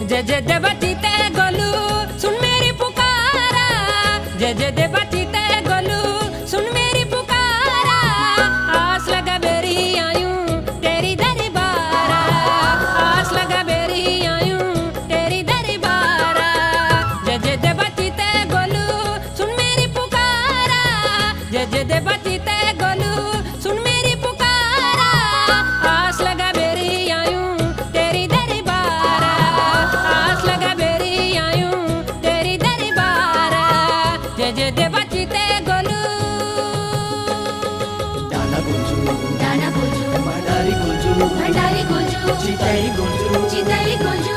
जय जय देवती ते गोलू सुन मेरी पुकारा, जय जय देवती ते गोलू सुन मेरी पुकारा। आस लगा बेरी आयूं तेरी दरबारा, आस लगा बेरी आयूं तेरी दरबारा। जय जय देवती ते गोलू सुन मेरी पुकारा, जय जय देवती ते गोलू सुन मेरी पुकारा। आस लगा बेरी आयूं तेरी दरबारा, आस लगा बेरी आयूं तेरी दरबारा। जय जय देवती ते गोलू। दाना गुंजू भंडारी गुंजू चिताई गुंजू चिताई गुंजू